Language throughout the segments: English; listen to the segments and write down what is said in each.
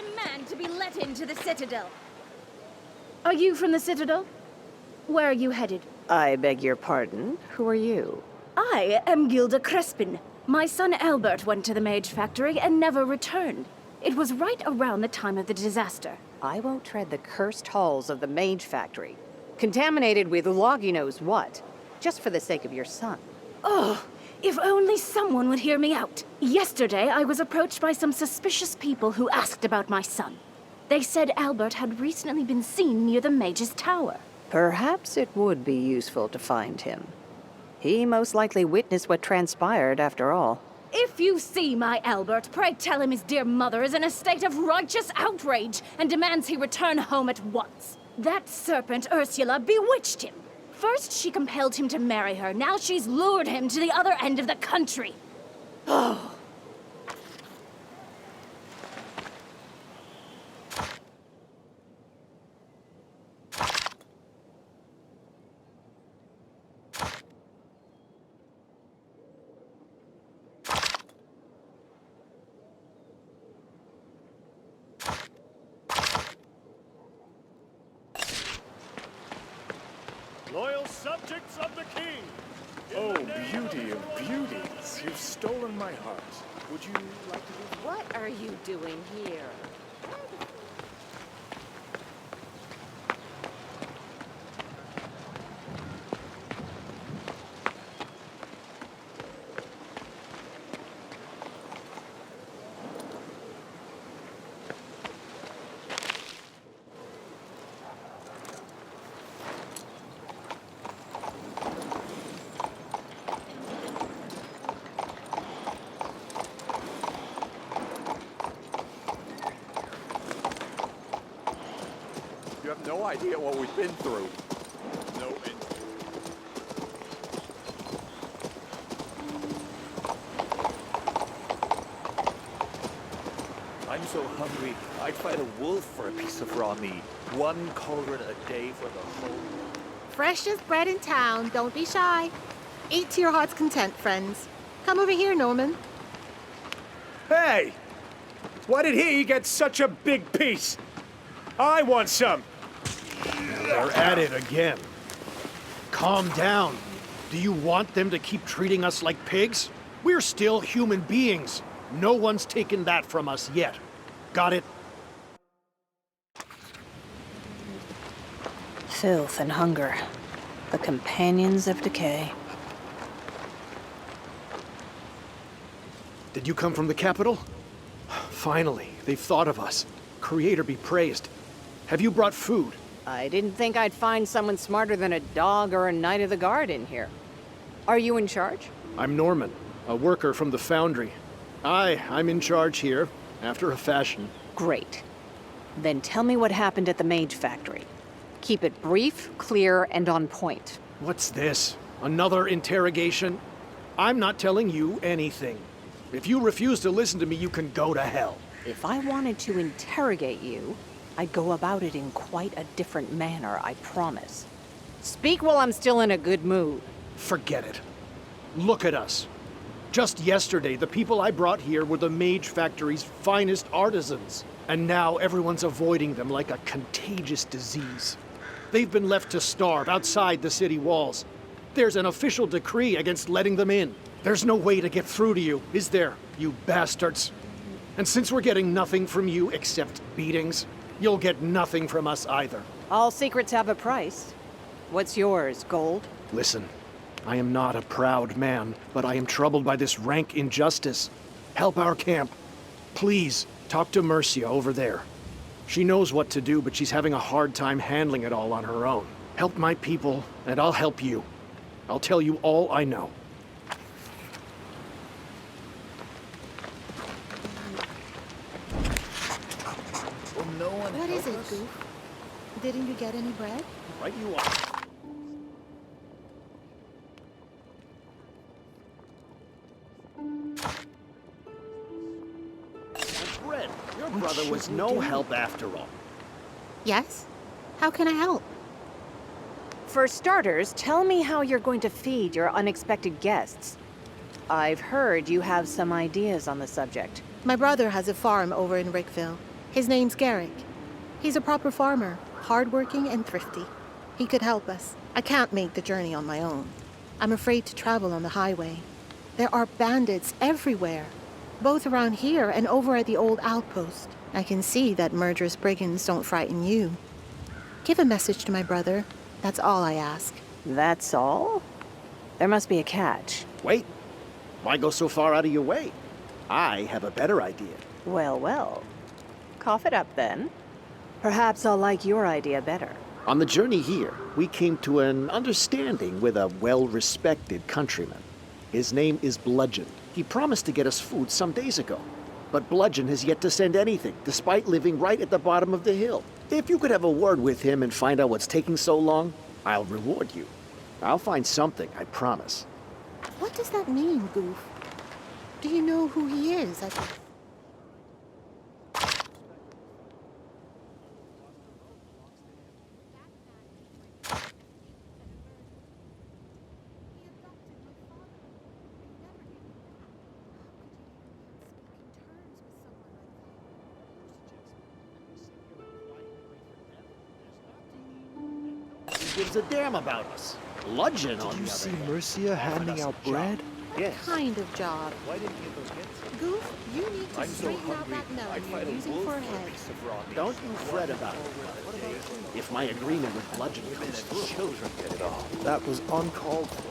demand to be let into the Citadel. Are you from the Citadel? Where are you headed? I beg your pardon. Who are you? I am Gilda Crespin. My son Albert went to the Mage Factory and never returned. It was right around the time of the disaster. I won't tread the cursed halls of the Mage Factory, contaminated with Loggy knows what, just for the sake of your son. Oh, if only someone would hear me out. Yesterday, I was approached by some suspicious people who asked about my son. They said Albert had recently been seen near the Mage's Tower. Perhaps it would be useful to find him. He most likely witnessed what transpired, after all. If you see my Albert, pray tell him his dear mother is in a state of righteous outrage and demands he return home at once. That serpent Ursula bewitched him. First she compelled him to marry her, now she's lured him to the other end of the country. Oh. Loyal subjects of the king! Oh, beauty of beauties, you've stolen my heart. Would you like to do... What are you doing here? You have no idea what we've been through. No, I'm so hungry, I'd fight a wolf for a piece of raw meat. 1 cauldron a day for the whole... Freshest bread in town, don't be shy. Eat to your heart's content, friends. Come over here, Norman. Hey! Why did he get such a big piece? I want some! They're at it again. Calm down. Do you want them to keep treating us like pigs? We're still human beings. No one's taken that from us yet. Got it? Filth and hunger, the companions of decay. Did you come from the capital? Finally, they've thought of us. Creator be praised. Have you brought food? I didn't think I'd find someone smarter than a dog or a Knight of the Guard in here. Are you in charge? I'm Norman, a worker from the foundry. I'm in charge here, after a fashion. Great. Then tell me what happened at the Mage Factory. Keep it brief, clear, and on point. What's this? Another interrogation? I'm not telling you anything. If you refuse to listen to me, you can go to hell. If I wanted to interrogate you, I'd go about it in quite a different manner, I promise. Speak while I'm still in a good mood. Forget it. Look at us. Just yesterday, the people I brought here were the Mage Factory's finest artisans. And now everyone's avoiding them like a contagious disease. They've been left to starve outside the city walls. There's an official decree against letting them in. There's no way to get through to you, is there, you bastards? And since we're getting nothing from you except beatings, you'll get nothing from us either. All secrets have a price. What's yours, gold? Listen, I am not a proud man, but I am troubled by this rank injustice. Help our camp. Please, talk to Mercia over there. She knows what to do, but she's having a hard time handling it all on her own. Help my people, and I'll help you. I'll tell you all I know. Well, no one What is help it, us? Goof? Didn't you get any bread? Right you are. Bread. Your brother was no help after all. Yes? How can I help? For starters, tell me how you're going to feed your unexpected guests. I've heard you have some ideas on the subject. My brother has a farm over in Rickville. His name's Garrick. He's a proper farmer, hardworking and thrifty. He could help us. I can't make the journey on my own. I'm afraid to travel on the highway. There are bandits everywhere, both around here and over at the old outpost. I can see that murderous brigands don't frighten you. Give a message to my brother. That's all I ask. That's all? There must be a catch. Wait. Why go so far out of your way? I have a better idea. Well, well. Cough it up then. Perhaps I'll like your idea better. On the journey here, we came to an understanding with a well-respected countryman. His name is Bludgeon. He promised to get us food some days ago. But Bludgeon has yet to send anything, despite living right at the bottom of the hill. If you could have a word with him and find out what's taking so long, I'll reward you. I'll find something, I promise. What does that mean, Goof? Do you know who he is? He gives a damn about us. Bludgeon on the You other see hand, Mercia handing out bread? What kind of job? Why didn't you go get some? Goof, you need to I'm so straighten out hungry, that I'd melon fight you're a using wolf for a for a head. piece of raw meat. Don't you fret about it. If my agreement with Bludgeon Women comes and through. children get it all. That was uncalled for.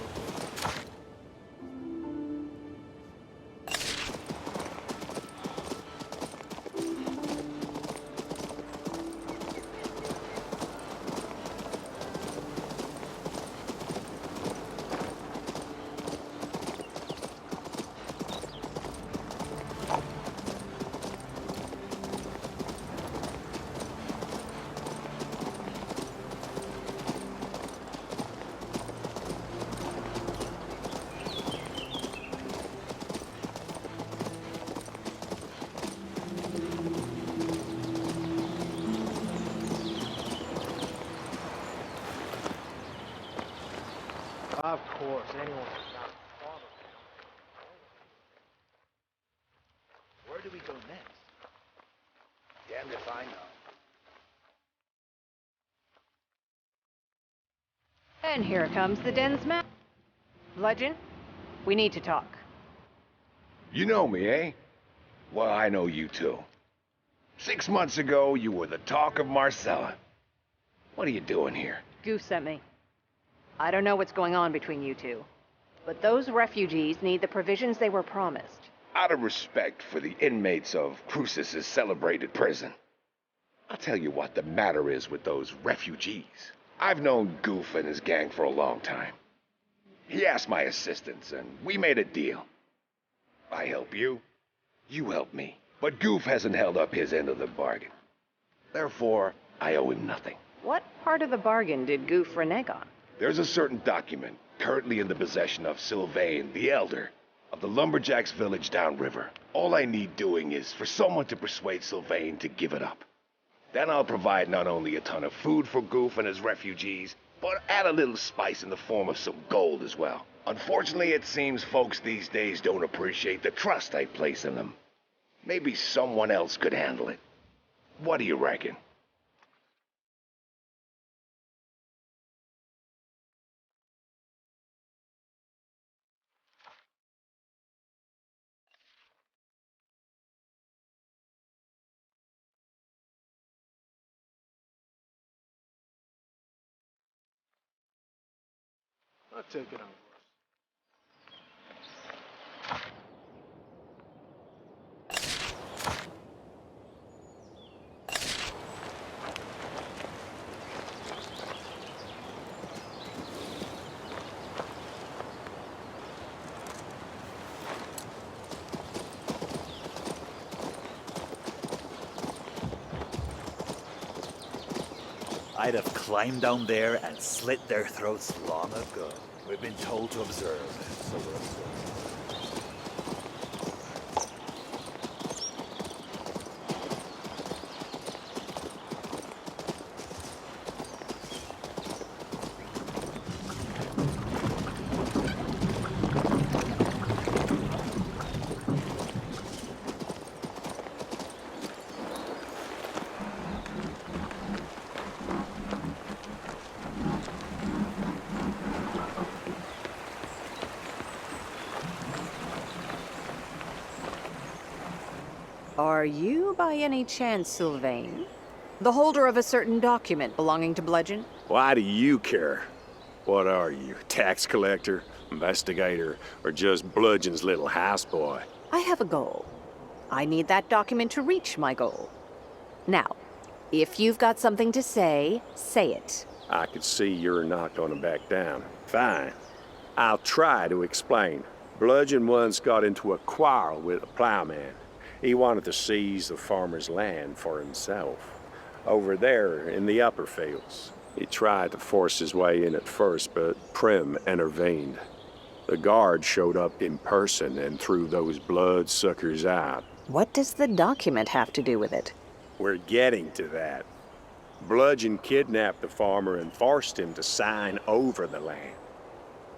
Of course, anyone who's not a farmer. Where do we go next? Damned if I know. And here comes the den's man. Bludgeon, we need to talk. You know me, eh? Well, I know you too. 6 months ago, you were the talk of Marcella. What are you doing here? Goose sent me. I don't know what's going on between you two, but those refugees need the provisions they were promised. Out of respect for the inmates of Crucis's celebrated prison, I'll tell you what the matter is with those refugees. I've known Goof and his gang for a long time. He asked my assistance, and we made a deal. I help you, you help me. But Goof hasn't held up his end of the bargain. Therefore, I owe him nothing. What part of the bargain did Goof renege on? There's a certain document currently in the possession of Sylvain, the Elder, of the Lumberjacks village downriver. All I need doing is for someone to persuade Sylvain to give it up. Then I'll provide not only a ton of food for Goof and his refugees, but add a little spice in the form of some gold as well. Unfortunately, it seems folks these days don't appreciate the trust I place in them. Maybe someone else could handle it. What do you reckon? I'll take it on. I'd have climbed down there and slit their throats long ago. We've been told to observe, so we're observing. Are you by any chance Sylvain? The holder of a certain document belonging to Bludgeon? Why do you care? What are you, tax collector, investigator, or just Bludgeon's little houseboy? I have a goal. I need that document to reach my goal. Now, if you've got something to say, say it. I could see you're not gonna back down. Fine. I'll try to explain. Bludgeon once got into a quarrel with a plowman. He wanted to seize the farmer's land for himself. Over there in the upper fields. He tried to force his way in at first, but Prim intervened. The guard showed up in person and threw those bloodsuckers out. What does the document have to do with it? We're getting to that. Bludgeon kidnapped the farmer and forced him to sign over the land.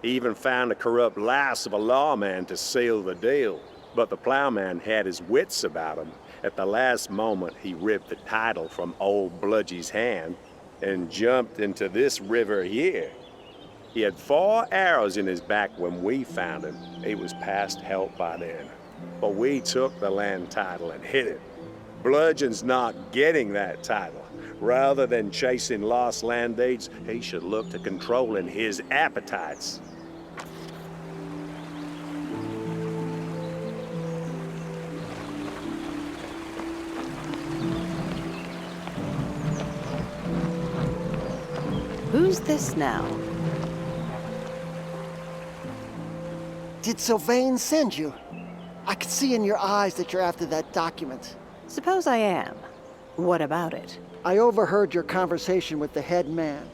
He even found a corrupt louse of a lawman to seal the deal. But the plowman had his wits about him. At the last moment, he ripped the title from old Bludgy's hand and jumped into this river here. He had 4 arrows in his back when we found him. He was past help by then. But we took the land title and hid it. Bludgeon's not getting that title. Rather than chasing lost land deeds, he should look to controlling his appetites. Who's this now? Did Sylvain send you? I can see in your eyes that you're after that document. Suppose I am. What about it? I overheard your conversation with the head man.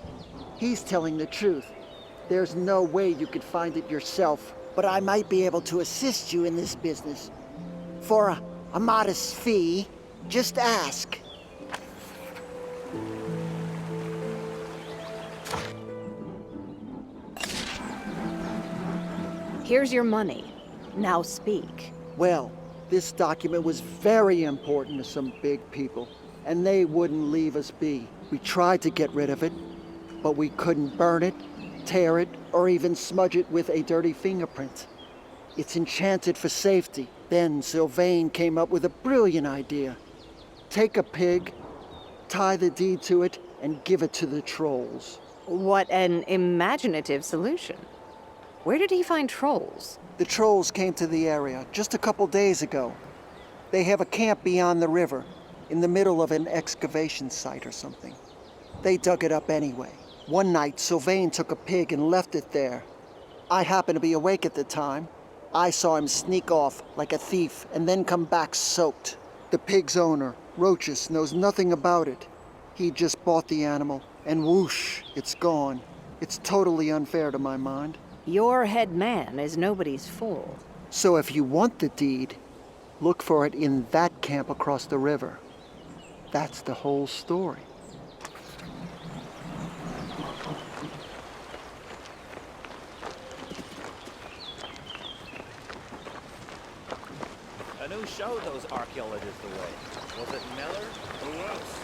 He's telling the truth. There's no way you could find it yourself, but I might be able to assist you in this business. For a modest fee, just ask. Here's your money. Now speak. Well, this document was very important to some big people, and they wouldn't leave us be. We tried to get rid of it, but we couldn't burn it, tear it, or even smudge it with a dirty fingerprint. It's enchanted for safety. Then Sylvain came up with a brilliant idea. Take a pig, tie the deed to it, and give it to the trolls. What an imaginative solution. Where did he find trolls? The trolls came to the area just a couple days ago. They have a camp beyond the river, in the middle of an excavation site or something. They dug it up anyway. One night, Sylvain took a pig and left it there. I happened to be awake at the time. I saw him sneak off like a thief and then come back soaked. The pig's owner, Roachus, knows nothing about it. He just bought the animal, and whoosh, it's gone. It's totally unfair to my mind. Your head man is nobody's fool. So if you want the deed, look for it in that camp across the river. That's the whole story. And who showed those archaeologists the way? Was it Miller? Who else?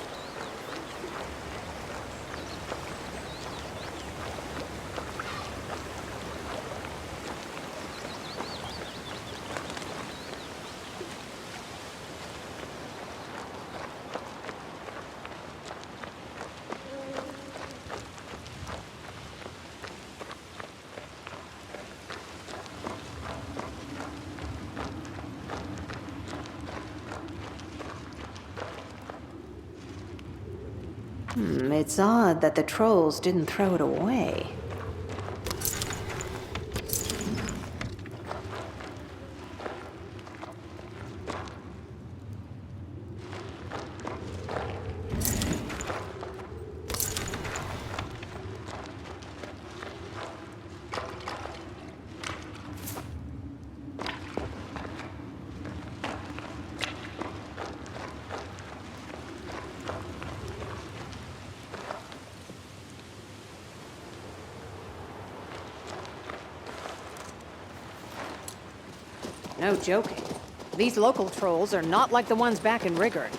It's odd that the trolls didn't throw it away. No joking. These local trolls are not like the ones back in Rigord.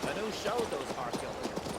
And who showed those archaeologists?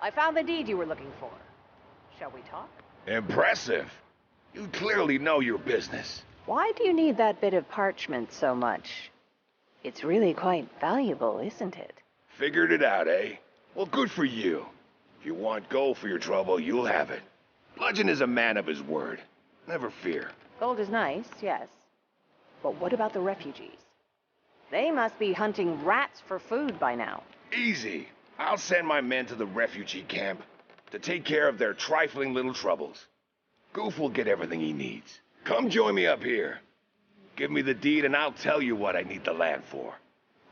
I found the deed you were looking for. Shall we talk? Impressive. You clearly know your business. Why do you need that bit of parchment so much? It's really quite valuable, isn't it? Figured it out, eh? Well, good for you. If you want gold for your trouble, you'll have it. Bludgeon is a man of his word. Never fear. Gold is nice, yes. But what about the refugees? They must be hunting rats for food by now. Easy. I'll send my men to the refugee camp to take care of their trifling little troubles. Goof will get everything he needs. Come join me up here. Give me the deed and I'll tell you what I need the land for.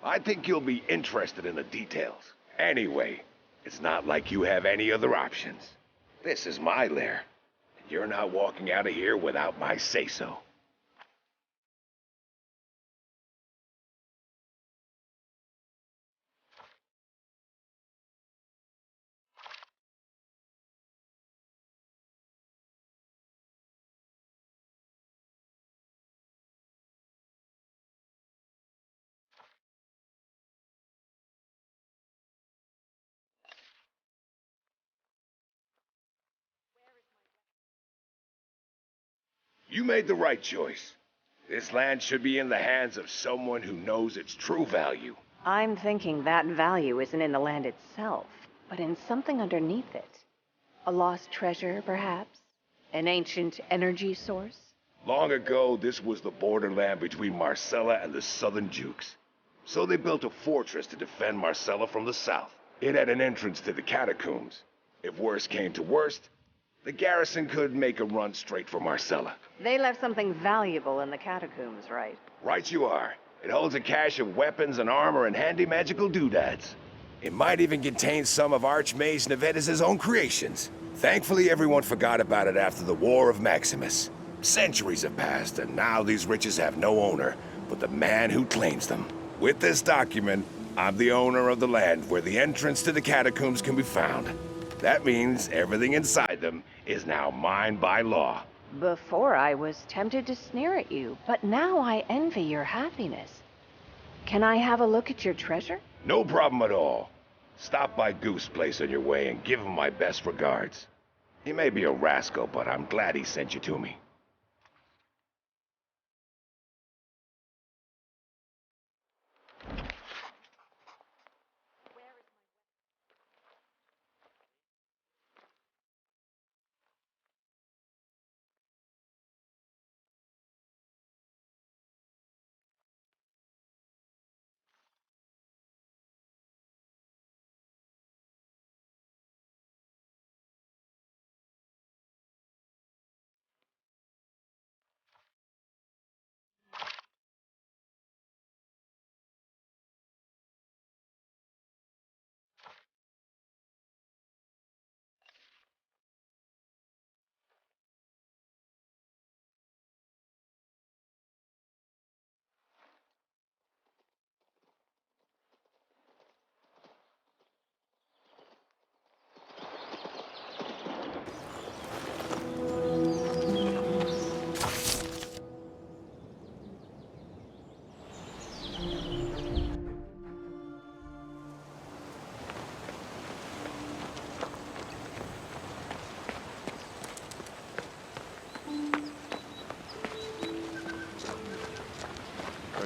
I think you'll be interested in the details. Anyway, it's not like you have any other options. This is my lair. You're not walking out of here without my say-so. You made the right choice. This land should be in the hands of someone who knows its true value. I'm thinking that value isn't in the land itself, but in something underneath it. A lost treasure, perhaps? An ancient energy source? Long ago, this was the borderland between Marcella and the southern Jukes. So they built a fortress to defend Marcella from the south. It had an entrance to the catacombs. If worst came to worst, the garrison could make a run straight for Marcella. They left something valuable in the catacombs, right? Right you are. It holds a cache of weapons and armor and handy magical doodads. It might even contain some of Archmage Nevedes' own creations. Thankfully, everyone forgot about it after the War of Maximus. Centuries have passed, and now these riches have no owner but the man who claims them. With this document, I'm the owner of the land where the entrance to the catacombs can be found. That means everything inside them is now mine by law. Before I was tempted to sneer at you, but now I envy your happiness. Can I have a look at your treasure? No problem at all. Stop by Goof's place on your way and give him my best regards. He may be a rascal, but I'm glad he sent you to me.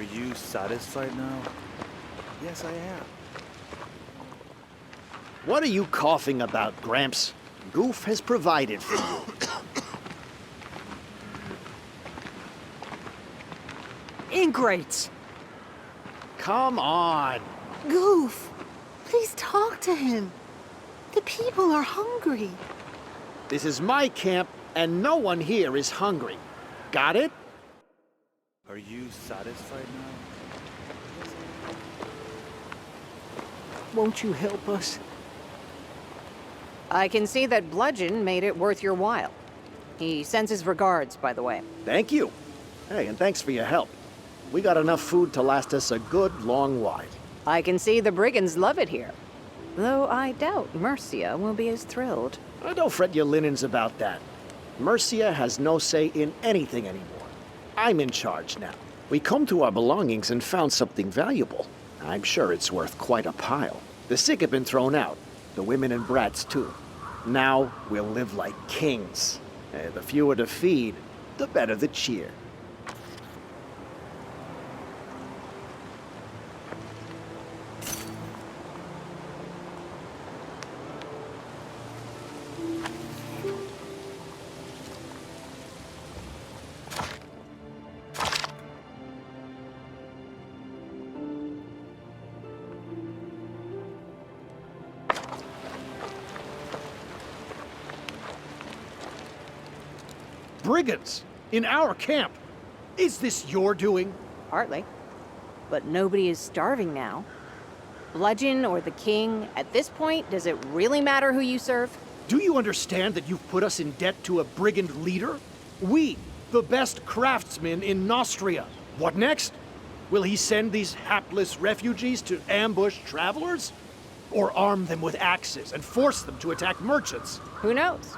Are you satisfied now? Yes, I am. What are you coughing about, Gramps? Goof has provided for you. Ingrates! Come on! Goof, please talk to him. The people are hungry. This is my camp, and no one here is hungry. Got it? Are you satisfied now? Won't you help us? I can see that Bludgeon made it worth your while. He sends his regards, by the way. Thank you. Hey, and thanks for your help. We got enough food to last us a good long while. I can see the brigands love it here. Though I doubt Mercia will be as thrilled. Don't fret your linens about that. Mercia has no say in anything anymore. I'm in charge now. We combed through our belongings and found something valuable. I'm sure it's worth quite a pile. The sick have been thrown out, The women and brats, too. Now we'll live like kings. The fewer to feed, the better the cheer. Brigands! In our camp! Is this your doing? Partly. But nobody is starving now. Bludgeon or the king, at this point, does it really matter who you serve? Do you understand that you've put us in debt to a brigand leader? We, the best craftsmen in Nostria. What next? Will he send these hapless refugees to ambush travelers? Or arm them with axes and force them to attack merchants? Who knows?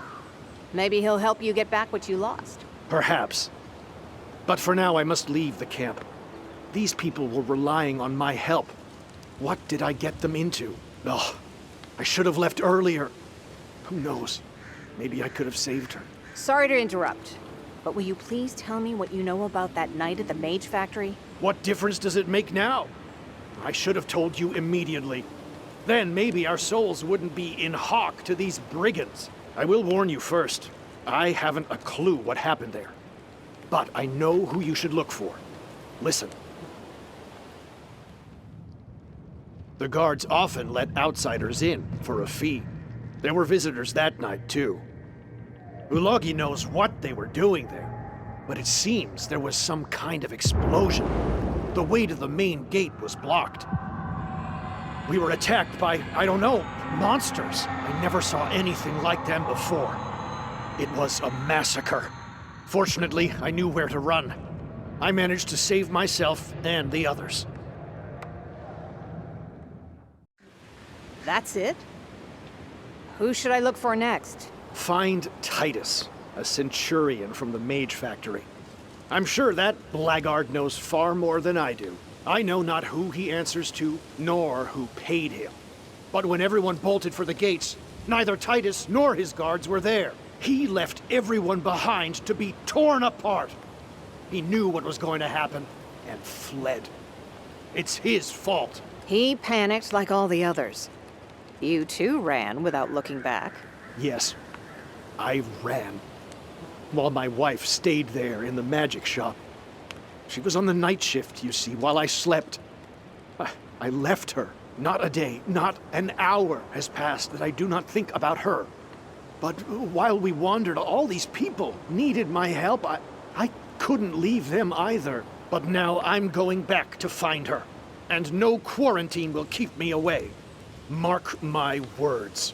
Maybe he'll help you get back what you lost. Perhaps. But for now, I must leave the camp. These people were relying on my help. What did I get them into? Oh, I should have left earlier. Who knows? Maybe I could have saved her. Sorry to interrupt, but will you please tell me what you know about that night at the Mage Factory? What difference does it make now? I should have told you immediately. Then maybe our souls wouldn't be in hock to these brigands. I will warn you first. I haven't a clue what happened there. But I know who you should look for. Listen. The guards often let outsiders in for a fee. There were visitors that night, too. Ulogi knows what they were doing there, but it seems there was some kind of explosion. The way to the main gate was blocked. We were attacked by, I don't know, monsters. I never saw anything like them before. It was a massacre. Fortunately, I knew where to run. I managed to save myself and the others. That's it? Who should I look for next? Find Titus, a centurion from the Mage Factory. I'm sure that blackguard knows far more than I do. I know not who he answers to, nor who paid him. But when everyone bolted for the gates, neither Titus nor his guards were there. He left everyone behind to be torn apart. He knew what was going to happen and fled. It's his fault. He panicked like all the others. You too ran without looking back. Yes, I ran. While my wife stayed there in the magic shop. She was on the night shift, you see, while I slept. I left her. Not a day, not an hour has passed that I do not think about her. But while we wandered, all these people needed my help. I couldn't leave them either. But now I'm going back to find her. And no quarantine will keep me away. Mark my words.